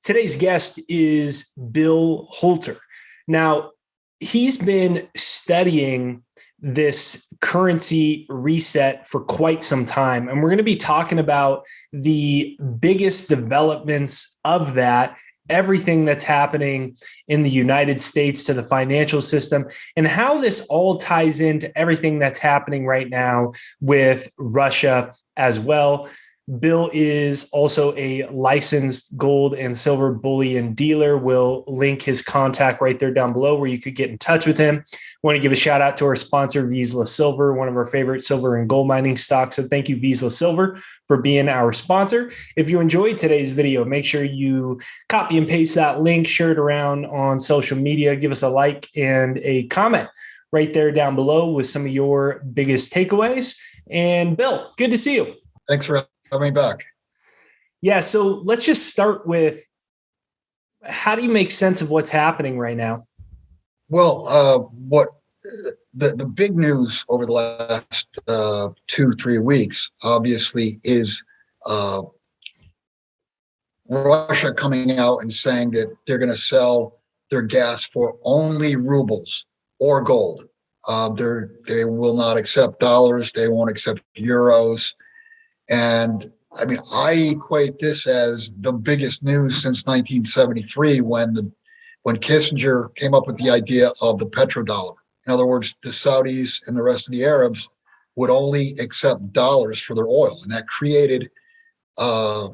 Today's guest is Bill Holter. Now, he's been studying this currency reset for quite some time, and we're going to be talking about the biggest developments of that, everything that's happening in the United States to the financial system, and how this all ties into everything that's happening right now with Russia as well. Bill is also a licensed gold and silver bullion dealer. We'll link his contact right there down below where you could get in touch with him. Want to give a shout out to our sponsor, Vizsla Silver, one of our favorite silver and gold mining stocks. So thank you, Vizsla Silver, for being our sponsor. If you enjoyed today's video, make sure you copy and paste that link, share it around on social media, give us a like and a comment right there down below with some of your biggest takeaways. And Bill, good to see you. Thanks for coming back. Yeah, so let's just start with, how do you make sense of what's happening right now? Well, what the big news over the last 2-3 weeks, obviously, is Russia coming out and saying that they're going to sell their gas for only rubles or gold. They will not accept dollars. They won't accept euros. And I mean, I equate this as the biggest news since 1973 when Kissinger came up with the idea of the petrodollar. In other words, the Saudis and the rest of the Arabs would only accept dollars for their oil. And that created an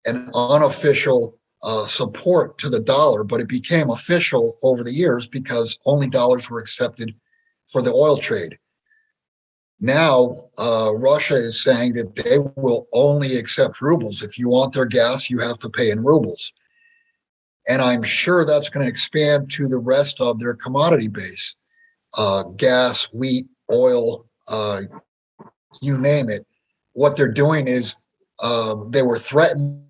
unofficial support to the dollar, but it became official over the years because only dollars were accepted for the oil trade. Now, Russia is saying that they will only accept rubles. If you want their gas, you have to pay in rubles. And I'm sure that's going to expand to the rest of their commodity base. Gas, wheat, oil, you name it. What they're doing is they were threatened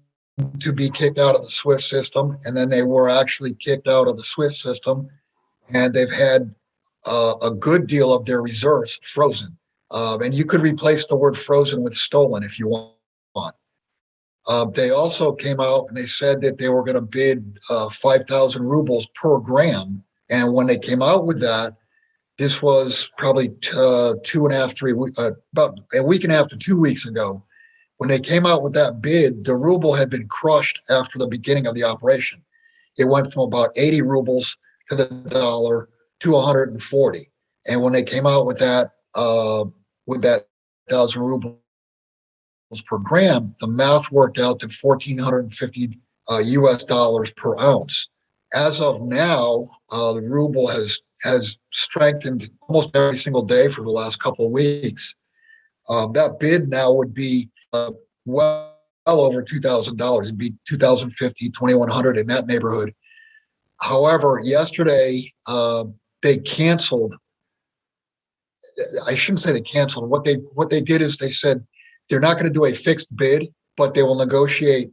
to be kicked out of the SWIFT system, and then they were actually kicked out of the SWIFT system, and they've had a good deal of their reserves frozen. And you could replace the word frozen with stolen if you want. They also came out and they said that they were going to bid 5,000 rubles per gram. And when they came out with that, this was probably 2.5-3 weeks, about a week and a half to 2 weeks ago. When they came out with that bid, the ruble had been crushed after the beginning of the operation. It went from about 80 rubles to the dollar to 140. And when they came out with that 1,000 rubles per gram, the math worked out to $1,450 US dollars per ounce. As of now, the ruble has strengthened almost every single day for the last couple of weeks. That bid now would be well over $2,000. It'd be $2,050, $2,100 in that neighborhood. However, yesterday they canceled. I shouldn't say they canceled. What they did is they said they're not going to do a fixed bid, but they will negotiate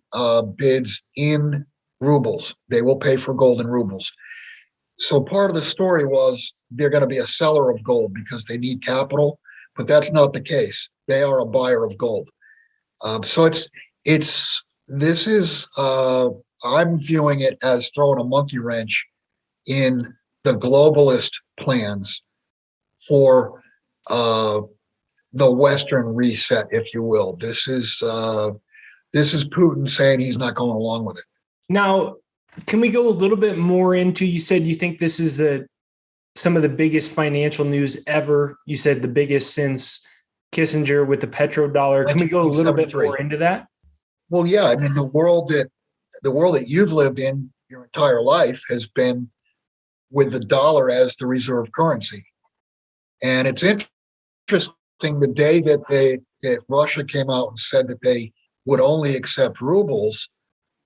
bids in rubles. They will pay for gold in rubles. So part of the story was they're going to be a seller of gold because they need capital, but that's not the case. They are a buyer of gold. So I'm viewing it as throwing a monkey wrench in the globalist plans for the Western reset, if you will. This is Putin saying he's not going along with it. Now, can we go a little bit more into, you said you think this is some of the biggest financial news ever. You said the biggest since Kissinger with the petrodollar. Can we go a little bit more into that? Well, yeah. I mean, the world that you've lived in your entire life has been with the dollar as the reserve currency. And it's interesting, the day that Russia came out and said that they would only accept rubles,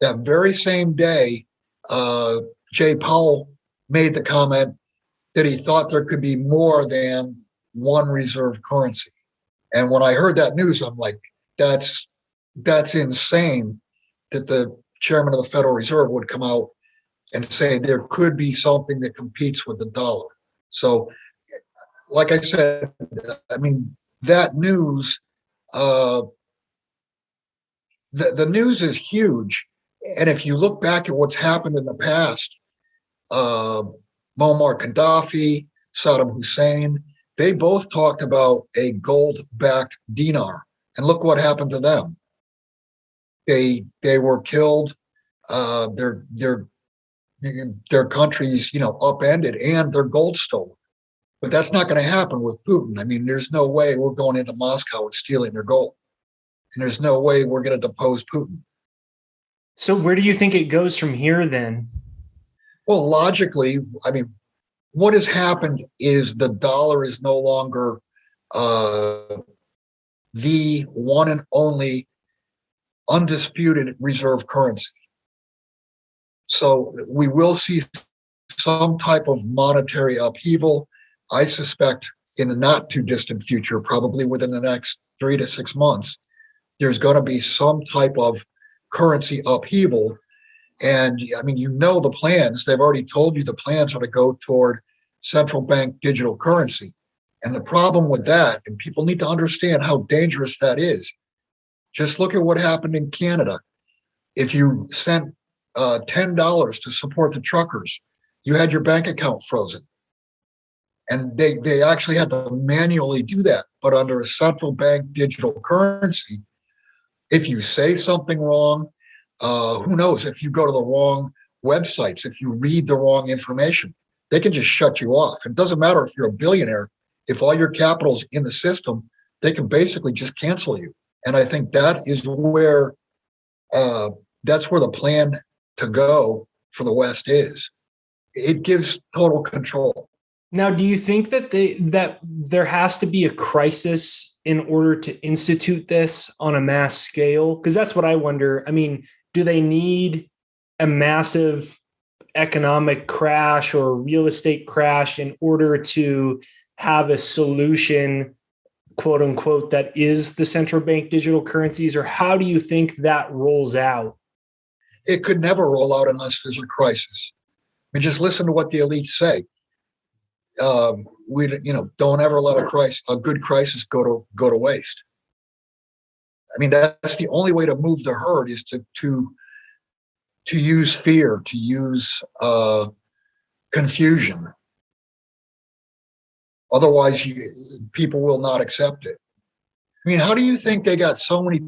that very same day, Jay Powell made the comment that he thought there could be more than one reserve currency. And when I heard that news, I'm like, that's insane that the chairman of the Federal Reserve would come out and say there could be something that competes with the dollar. So, like I said, I mean, that news, the news is huge. And if you look back at what's happened in the past, uh, Muammar Gaddafi, Saddam Hussein, they both talked about a gold-backed dinar, and look what happened to them. They were killed. Uh, their their their countries, upended, and their gold stolen. But that's not going to happen with Putin. I mean, there's no way we're going into Moscow and stealing their gold, and there's no way we're going to depose Putin. So where do you think it goes from here then? Well, logically, I mean, what has happened is the dollar is no longer the one and only undisputed reserve currency. So we will see some type of monetary upheaval. I suspect in the not too distant future, probably within the next 3 to 6 months, there's going to be some type of currency upheaval. And I mean, the plans, they've already told you the plans are to go toward central bank digital currency. And the problem with that, and people need to understand how dangerous that is. Just look at what happened in Canada. If you sent $10 to support the truckers, you had your bank account frozen. And they actually had to manually do that. But under a central bank digital currency, if you say something wrong, who knows, if you go to the wrong websites, if you read the wrong information, they can just shut you off. It doesn't matter if you're a billionaire. If all your capital's in the system, they can basically just cancel you. And I think that is where that's where the plan to go for the West is. It gives total control. Now, do you think that that there has to be a crisis in order to institute this on a mass scale? Because that's what I wonder. I mean, do they need a massive economic crash or real estate crash in order to have a solution, quote unquote, that is the central bank digital currencies? Or how do you think that rolls out? It could never roll out unless there's a crisis. I mean, just listen to what the elites say. We don't ever let a good crisis go to waste. I mean, that's the only way to move the herd is to use fear, to use confusion. Otherwise, people will not accept it. I mean, how do you think they got so many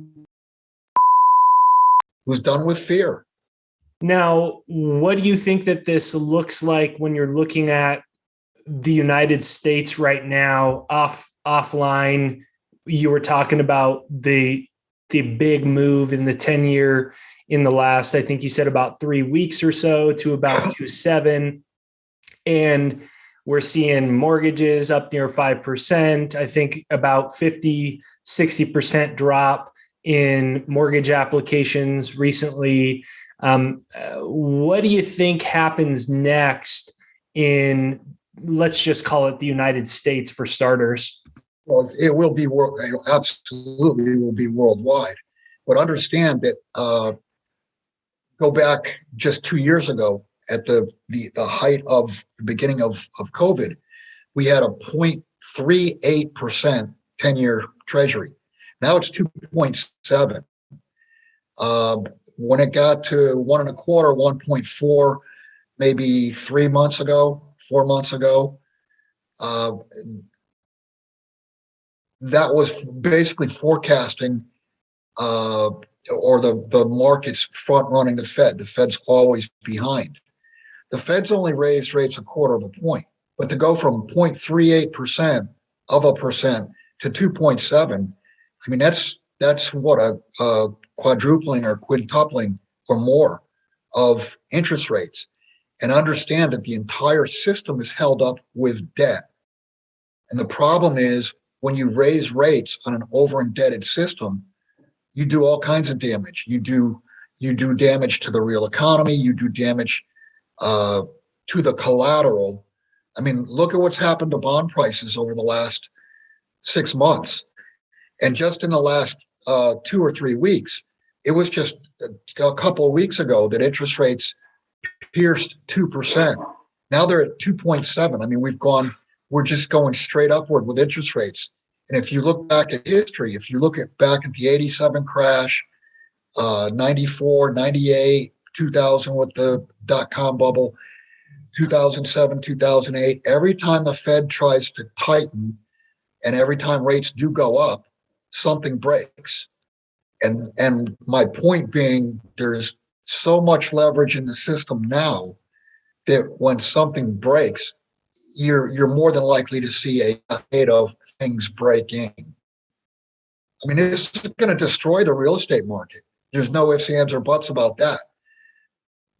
who's done with fear? Now, what do you think that this looks like when you're looking at the United States right now, offline? You were talking about the big move in the 10-year in the last, I think you said about 3 weeks or so, to about 2.7. And we're seeing mortgages up near 5%. I think about 50-60% drop in mortgage applications recently. What do you think happens next in, let's just call it the United States for starters? Well, it will be absolutely will be worldwide. But understand that go back just 2 years ago at the height of the beginning of COVID, we had a 0.38% 10-year treasury. Now it's 2.7. When it got to 1.25, 1.4, maybe 4 months ago, that was basically forecasting or the markets front running the Fed. The Fed's always behind. The Fed's only raised rates 1/4 of a point, but to go from 0.38% to 2.7, I mean, that's what a quadrupling or quintupling or more of interest rates. And understand that the entire system is held up with debt. And the problem is when you raise rates on an over-indebted system, you do all kinds of damage. You do damage to the real economy. You do damage to the collateral. I mean, look at what's happened to bond prices over the last 6 months. And just in the last 2 or 3 weeks, it was just a couple of weeks ago that interest rates pierced 2%. Now they're at 2.7. I mean, we're just going straight upward with interest rates. And if you look back at history, if you look back at the 87 crash, 94, 98, 2000 with the dot-com bubble, 2007, 2008. Every time the Fed tries to tighten and every time rates do go up, something breaks. And my point being, there's so much leverage in the system now that when something breaks, you're more than likely to see a rate of things breaking. I mean, this is going to destroy the real estate market. There's no ifs, ands, or buts about that,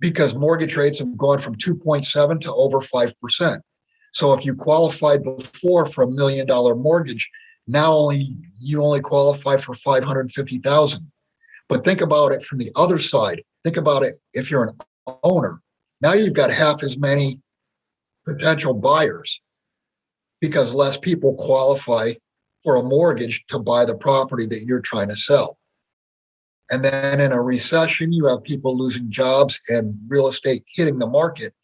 because mortgage rates have gone from 2.7 to over 5%. So if you qualified before for $1 million mortgage, now you only qualify for 550,000. But think about it from the other side. Think about it if you're an owner. Now you've got half as many potential buyers because less people qualify for a mortgage to buy the property that you're trying to sell. And then in a recession, you have people losing jobs and real estate hitting the market.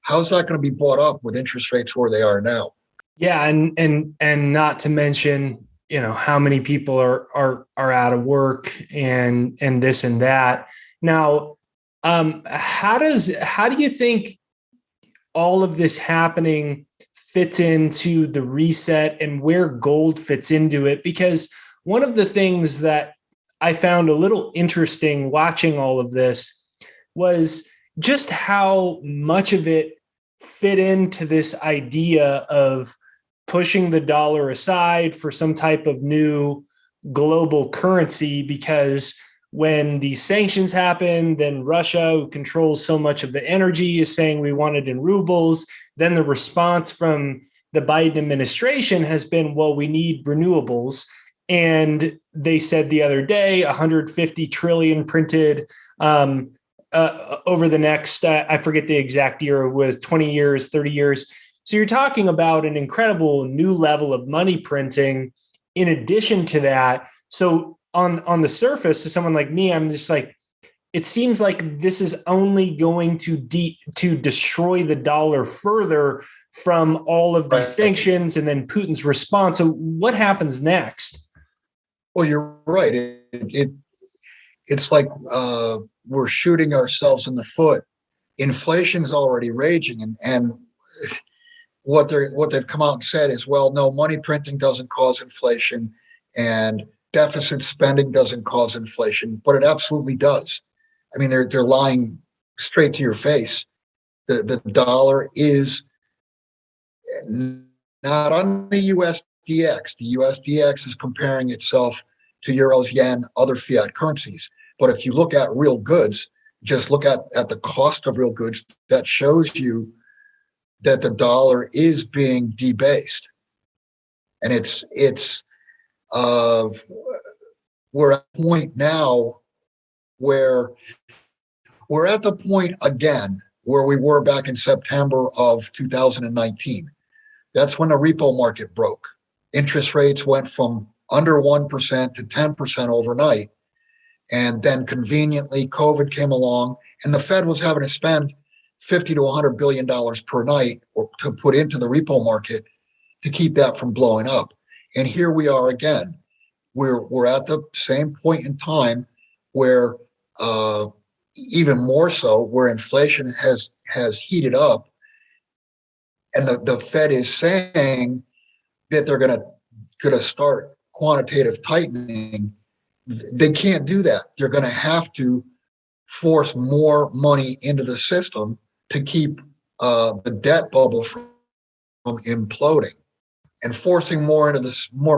How's that going to be bought up with interest rates where they are now? Yeah, and not to mention, how many people are out of work and this and that. Now, how do you think all of this happening fits into the reset and where gold fits into it? Because one of the things that I found a little interesting watching all of this was just how much of it fit into this idea of pushing the dollar aside for some type of new global currency, because when these sanctions happen, then Russia, who controls so much of the energy, is saying we want it in rubles. Then the response from the Biden administration has been, well, we need renewables. And they said the other day, 150 trillion printed over the next, I forget the exact year, with 20 years, 30 years. So you're talking about an incredible new level of money printing in addition to that. So on the surface, to someone like me, I'm just like, it seems like this is only going to destroy the dollar further from all of these sanctions and then Putin's response. So what happens next? Well, you're right. It's like we're shooting ourselves in the foot. Inflation's already raging, and what they've come out and said is, well, no, money printing doesn't cause inflation, and deficit spending doesn't cause inflation, but it absolutely does. I mean, they're lying straight to your face. The dollar is not on the USDX. The USDX is comparing itself to euros, yen, other fiat currencies. But if you look at real goods, just look at the cost of real goods, that shows you that the dollar is being debased. And we're at a point now where we're at the point again where we were back in September of 2019. That's when the repo market broke. Interest rates went from under 1% to 10% overnight. And then conveniently, COVID came along, and the Fed was having to spend $50 to $100 billion per night to put into the repo market to keep that from blowing up. And here we are again. We're at the same point in time where even more so, where inflation has heated up, and the Fed is saying that they're going to start quantitative tightening. They can't do that. They're going to have to force more money into the system to keep the debt bubble from imploding. And forcing more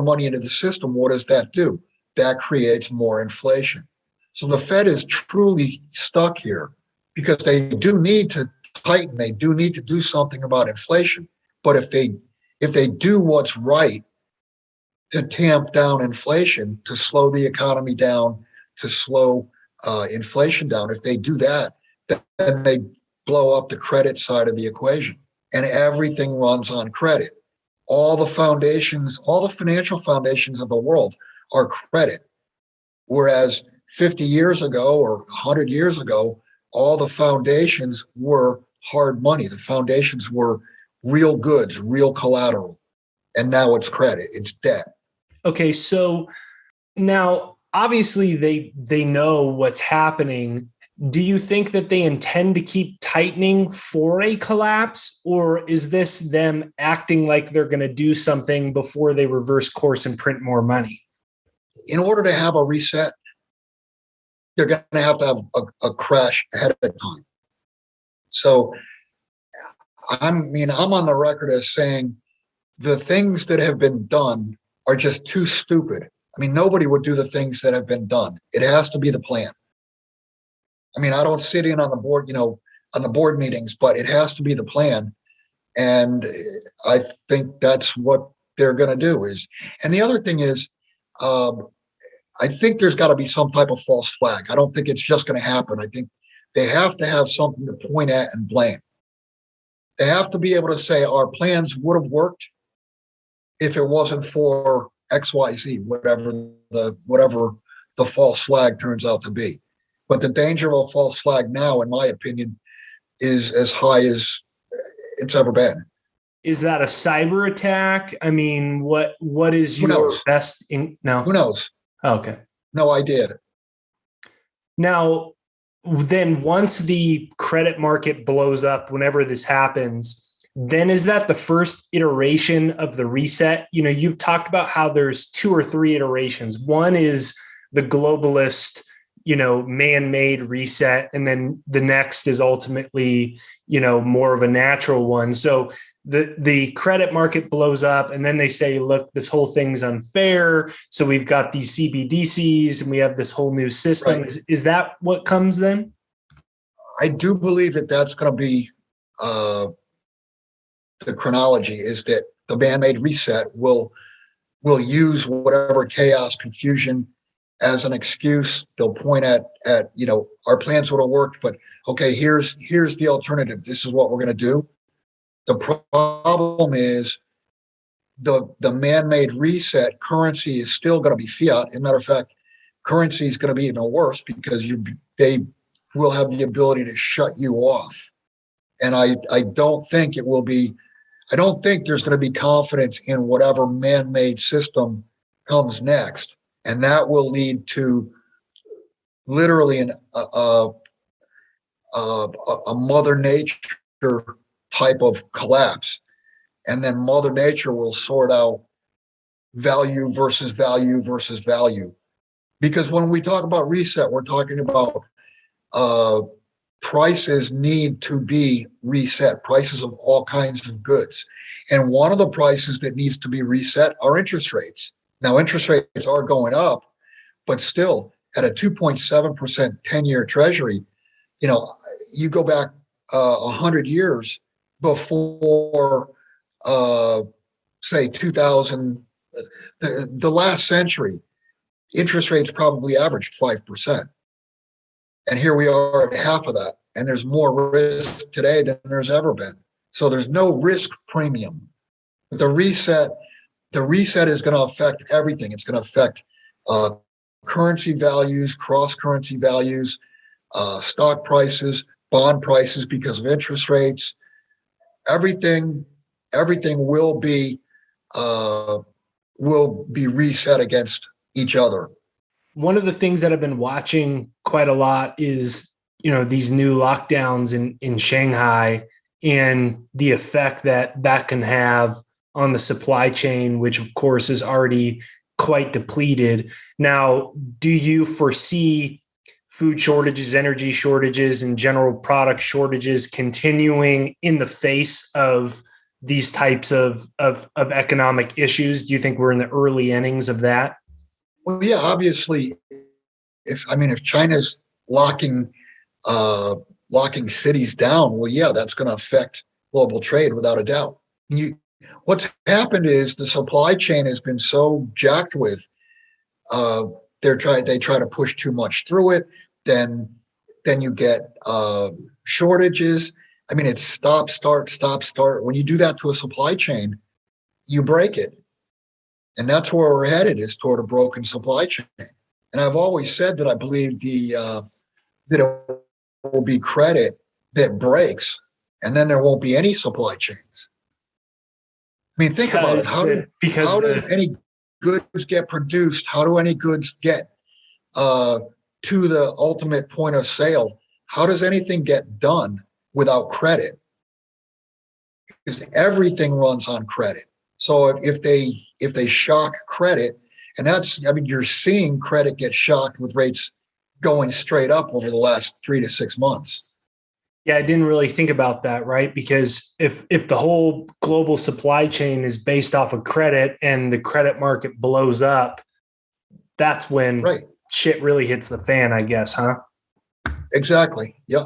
money into the system, what does that do? That creates more inflation. So the Fed is truly stuck here because they do need to tighten. They do need to do something about inflation. But if they do what's right to tamp down inflation, to slow the economy down, to slow inflation down, if they do that, then they blow up the credit side of the equation. And everything runs on credit. All the financial foundations of the world are credit. Whereas 50 years ago or 100 years ago, all the foundations were hard money. The foundations were real goods, real collateral. And now it's credit, it's debt. Okay, so now obviously they know what's happening. Do you think that they intend to keep tightening for a collapse, or is this them acting like they're going to do something before they reverse course and print more money? In order to have a reset, they're going to have a crash ahead of time. So, I'm on the record as saying the things that have been done are just too stupid. I mean, nobody would do the things that have been done. It has to be the plan. I mean, I don't sit in on the board, on the board meetings, but it has to be the plan. And I think that's what they're going to do and the other thing is, I think there's got to be some type of false flag. I don't think it's just going to happen. I think they have to have something to point at and blame. They have to be able to say our plans would have worked if it wasn't for XYZ, whatever the false flag turns out to be. But the danger of a false flag now, in my opinion, is as high as it's ever been. Is that a cyber attack? I mean, what is your best? No, who knows? Oh, okay, no idea. Now, then, once the credit market blows up, whenever this happens, then is that the first iteration of the reset? You've talked about how there's 2 or 3 iterations. One is the globalist, man-made reset. And then the next is ultimately, more of a natural one. So the credit market blows up and then they say, look, this whole thing's unfair. So we've got these CBDCs and we have this whole new system. Right. Is that what comes then? I do believe that that's going to be the chronology, is that the man-made reset will use whatever chaos, confusion as an excuse. They'll point at our plans would have worked, but okay, here's the alternative. This is what we're going to do. The problem is the man-made reset currency is still going to be fiat. As a matter of fact, currency is going to be even worse because they will have the ability to shut you off. And I don't think it will be. I don't think there's going to be confidence in whatever man-made system comes next, and that will lead to literally a Mother Nature type of collapse, and then Mother Nature will sort out value versus value versus value. Because when we talk about reset, we're talking about prices need to be reset, prices of all kinds of goods. And one of the prices that needs to be reset are interest rates. Now, interest rates are going up, but still at a 2.7% 10-year treasury, you go back 100 years before, say, 2000, the last century, interest rates probably averaged 5%. And here we are at half of that. And there's more risk today than there's ever been. So there's no risk premium. But the reset is going to affect everything. It's going to affect currency values, cross-currency values, stock prices, bond prices because of interest rates. Everything will be reset against each other. One of the things that I've been watching quite a lot is, these new lockdowns in Shanghai and the effect that can have on the supply chain, which of course is already quite depleted. Now, do you foresee food shortages, energy shortages, and general product shortages continuing in the face of these types of economic issues? Do you think we're in the early innings of that? Well, yeah, obviously, if China's locking cities down, well, yeah, that's going to affect global trade without a doubt. What's happened is the supply chain has been so jacked with. They try to push too much through it. Then you get shortages. It's stop, start, stop, start. When you do that to a supply chain, you break it. And that's where we're headed, is toward a broken supply chain. And I've always said that I believe that it will be credit that breaks, and then there won't be any supply chains. Think about it. How do any goods get produced? How do any goods get to the ultimate point of sale, how does anything get done without credit? Because everything runs on credit. So if they shock credit, and you're seeing credit get shocked with rates going straight up over the last 3 to 6 months. Yeah, I didn't really think about that, right? Because if the whole global supply chain is based off of credit and the credit market blows up, that's when shit really hits the fan, I guess, huh? Exactly. Yeah.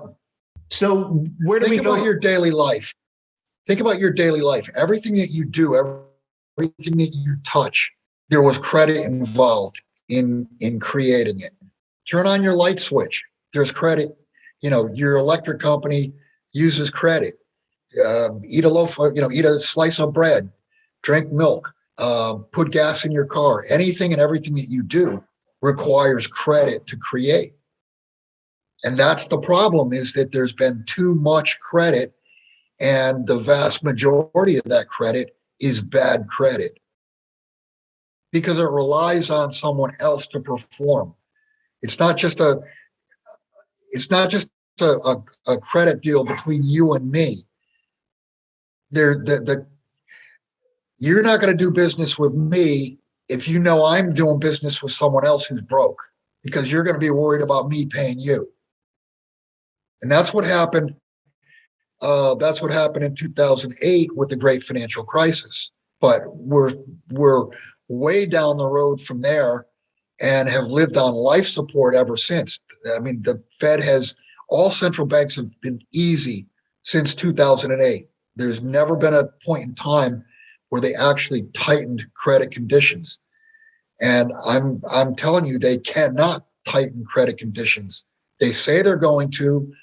So where do we go? Think about your daily life. Think about your daily life. Everything that you do, everything that you touch, there was credit involved in creating it. Turn on your light switch. There's credit. Your electric company uses credit. Eat a slice of bread, drink milk, put gas in your car. Anything and everything that you do requires credit to create. And that's the problem, is that there's been too much credit, and the vast majority of that credit is bad credit because it relies on someone else to perform. It's not just a credit deal between you and me. You're not going to do business with me if you know I'm doing business with someone else who's broke, because you're going to be worried about me paying you. And that's what happened. That's what happened in 2008 with the great financial crisis. But we're way down the road from there and have lived on life support ever since. I mean, all central banks have been easy since 2008. There's never been a point in time where they actually tightened credit conditions. And I'm telling you, they cannot tighten credit conditions. They say they're going to.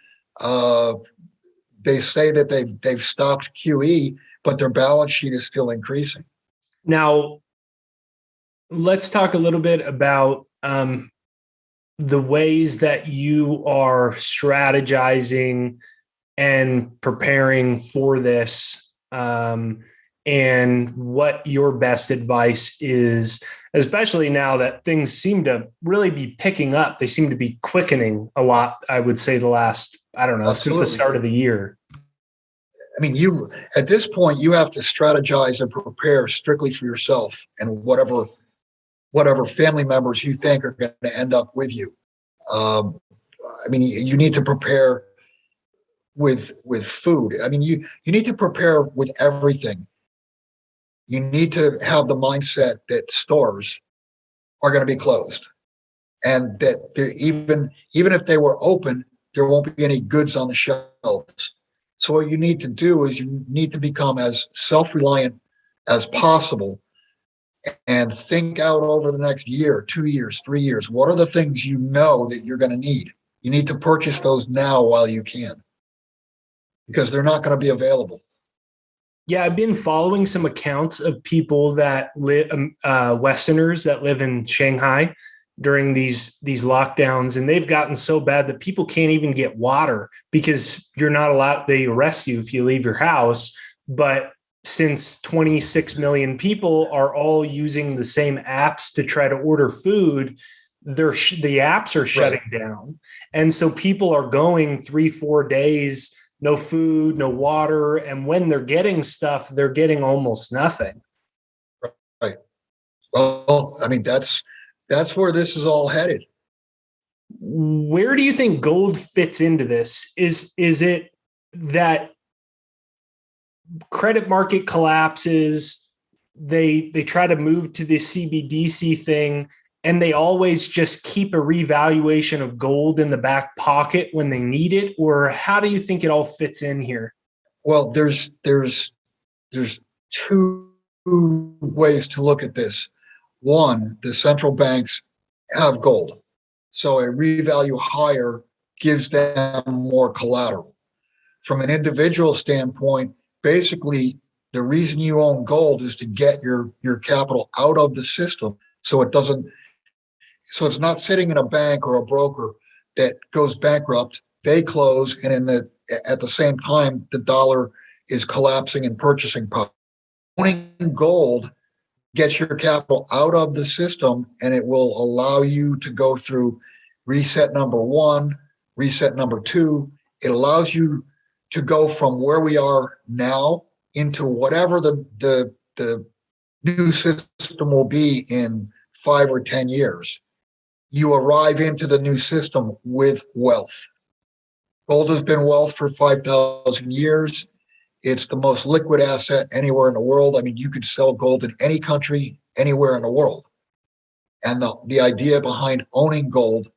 They say that they've stopped QE, but their balance sheet is still increasing. Now, let's talk a little bit about the ways that you are strategizing and preparing for this, and what your best advice is, especially now that things seem to really be picking up. They seem to be quickening a lot, I would say, the last, Absolutely. Since the start of the year. I mean, at this point, you have to strategize and prepare strictly for yourself and whatever family members you think are going to end up with you. You need to prepare with food. I mean, you need to prepare with everything. You need to have the mindset that stores are going to be closed, and that even if they were open, there won't be any goods on the shelves. So what you need to do is you need to become as self-reliant as possible and think out over the next year, 2 years, 3 years. What are the things you know that you're going to need? You need to purchase those now while you can, because they're not going to be available. Yeah, I've been following some accounts of people that live, Westerners that live in Shanghai during these lockdowns, and they've gotten so bad that people can't even get water because you're not allowed. They arrest you if you leave your house. But since 26 million people are all using the same apps to try to order food, the apps are shutting down, and so people are going 3-4 days. No food, no water. And when they're getting stuff, they're getting almost nothing. Right. Well, I mean, that's where this is all headed. Where do you think gold fits into this? Is it that credit market collapses, they try to move to the CBDC thing, and they always just keep a revaluation of gold in the back pocket when they need it? Or how do you think it all fits in here? Well, there's two ways to look at this. One, the central banks have gold, so a revalue higher gives them more collateral. From an individual standpoint, basically, the reason you own gold is to get your capital out of the system, so it's not sitting in a bank or a broker that goes bankrupt. They close, and at the same time, the dollar is collapsing in purchasing power. Owning gold gets your capital out of the system, and it will allow you to go through reset number one, reset number two. It allows you to go from where we are now into whatever the new system will be in 5 or 10 years. You arrive into the new system with wealth. Gold has been wealth for 5,000 years. It's the most liquid asset anywhere in the world. I mean, you could sell gold in any country, anywhere in the world. And the idea behind owning gold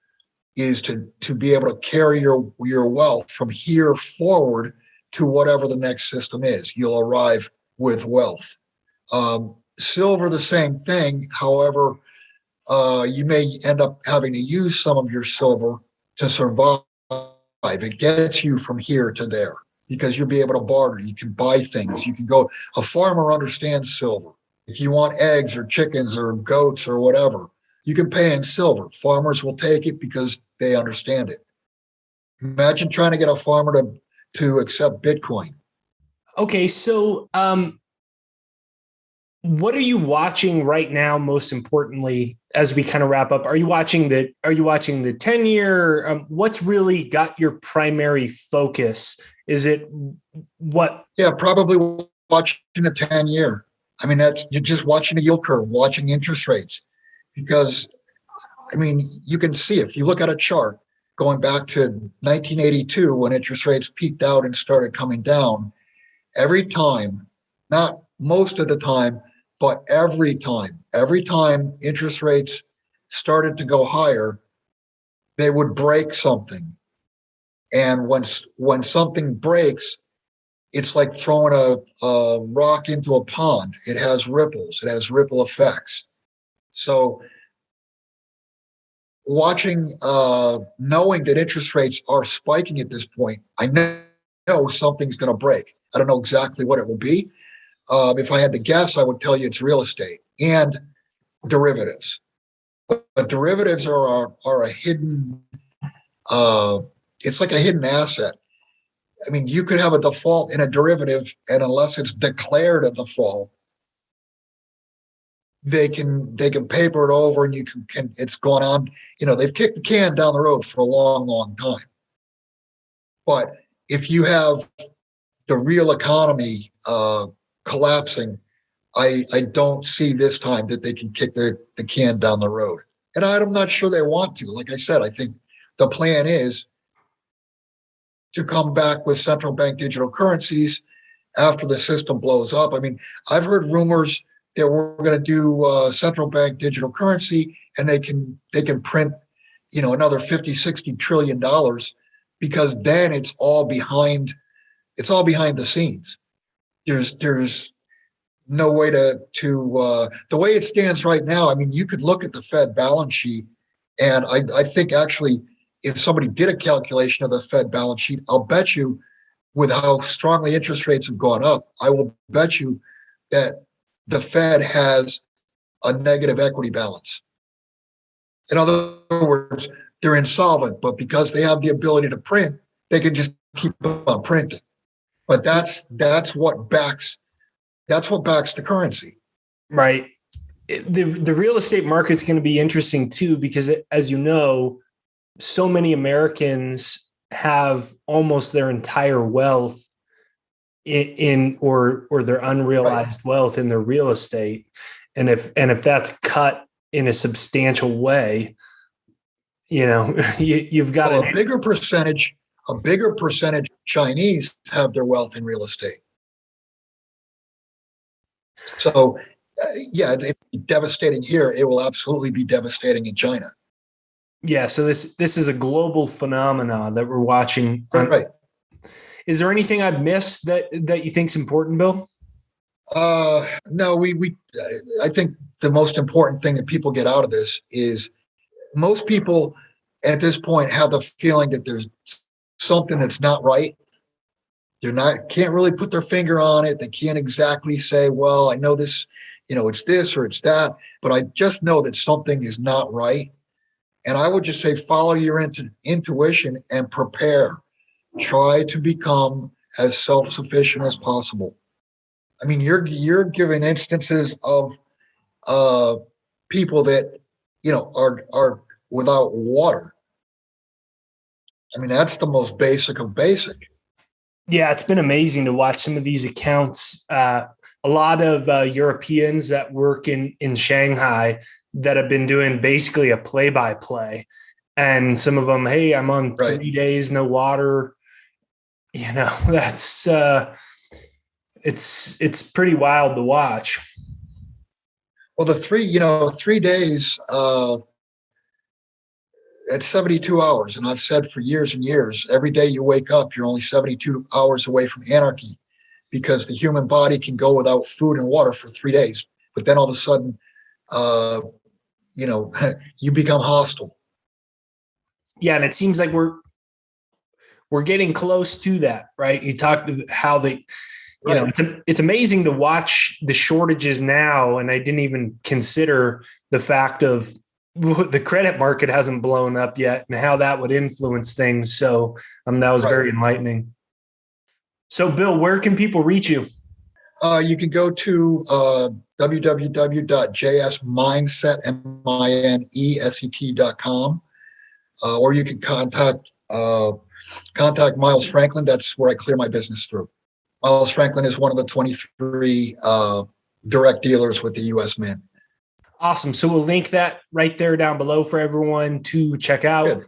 is to be able to carry your wealth from here forward to whatever the next system is. You'll arrive with wealth. Silver, the same thing. However, you may end up having to use some of your silver to survive. It gets you from here to there because you'll be able to barter. You can buy things. You can go. A farmer understands silver. If you want eggs or chickens or goats or whatever, you can pay in silver. Farmers will take it because they understand it. Imagine trying to get a farmer to accept Bitcoin. Okay, so what are you watching right now? Most importantly, as we kind of wrap up, are you watching the 10-year? What's really got your primary focus? Is it what? Yeah, probably watching the 10-year. I mean, you're just watching the yield curve, watching interest rates, because I mean, you can see if you look at a chart going back to 1982 when interest rates peaked out and started coming down. Every time, not most of the time, but every time interest rates started to go higher, they would break something. And when something breaks, it's like throwing a rock into a pond. It has ripples. It has ripple effects. So watching, knowing that interest rates are spiking at this point, I know something's going to break. I don't know exactly what it will be. If I had to guess, I would tell you it's real estate and derivatives. But derivatives are a hidden, it's like a hidden asset. I mean, you could have a default in a derivative, and unless it's declared a default, they can paper it over, and you can it's gone on. You know, they've kicked the can down the road for a long, long time. But if you have the real economy collapsing, I don't see this time that they can kick the can down the road. And I'm not sure they want to. Like I said, I think the plan is to come back with central bank digital currencies after the system blows up. I mean, I've heard rumors that we're going to do central bank digital currency, and they can print, another 50, 60 trillion dollars, because then it's all behind the scenes. There's no way to the way it stands right now. I mean, you could look at the Fed balance sheet, and I think actually, if somebody did a calculation of the Fed balance sheet, I'll bet you, with how strongly interest rates have gone up, I will bet you that the Fed has a negative equity balance. In other words, they're insolvent, but because they have the ability to print, they can just keep on printing. But that's what backs the currency. Right. The real estate market's going to be interesting too, because as you know, so many Americans have almost their entire wealth or their unrealized wealth in their real estate. And if that's cut in a substantial way, you've got a bigger percentage of Chinese have their wealth in real estate. So, it's devastating here. It will absolutely be devastating in China. Yeah, so this is a global phenomenon that we're watching. Right. Is there anything I've missed that you think is important, Bill? No, I think the most important thing that people get out of this is most people at this point have the feeling that there's something that's not right. Can't really put their finger on it. They can't exactly say, well, I know this, it's this or it's that, but I just know that something is not right. And I would just say, follow your intuition and prepare. Try to become as self-sufficient as possible. I mean, you're giving instances of people that, are without water. I mean, that's the most basic of basic. Yeah, it's been amazing to watch some of these accounts. A lot of Europeans that work in Shanghai that have been doing basically a play-by-play. And some of them, hey, I'm on 3 days, no water. That's it's pretty wild to watch. Well, the 3 days, it's 72 hours. And I've said for years and years, every day you wake up, you're only 72 hours away from anarchy, because the human body can go without food and water for 3 days. But then all of a sudden, you become hostile. Yeah. And it seems like we're getting close to that, right? You talked how it's amazing to watch the shortages now. And I didn't even consider the fact of the credit market hasn't blown up yet and how that would influence things. So that was very enlightening. So Bill, where can people reach you? You can go to www.jsmindset.com, or you can contact Miles Franklin. That's where I clear my business through. Miles Franklin is one of the 23 direct dealers with the U.S. Mint. Awesome. So we'll link that right there down below for everyone to check out. Good.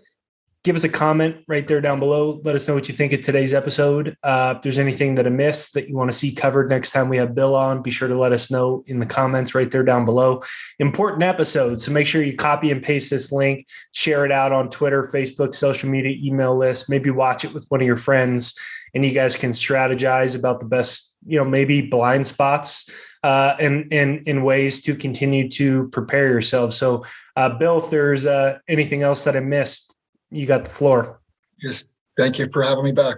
Give us a comment right there down below. Let us know what you think of today's episode. If there's anything that I missed that you want to see covered next time we have Bill on, be sure to let us know in the comments right there down below. Important episode. So make sure you copy and paste this link, share it out on Twitter, Facebook, social media, email list, maybe watch it with one of your friends, and you guys can strategize about the best, maybe blind spots and ways to continue to prepare yourselves. So Bill, if there's anything else that I missed, you got the floor. Just thank you for having me back.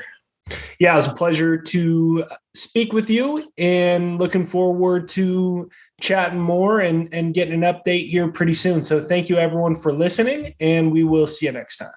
Yeah, it was a pleasure to speak with you, and looking forward to chatting more and getting an update here pretty soon. So thank you everyone for listening, and we will see you next time.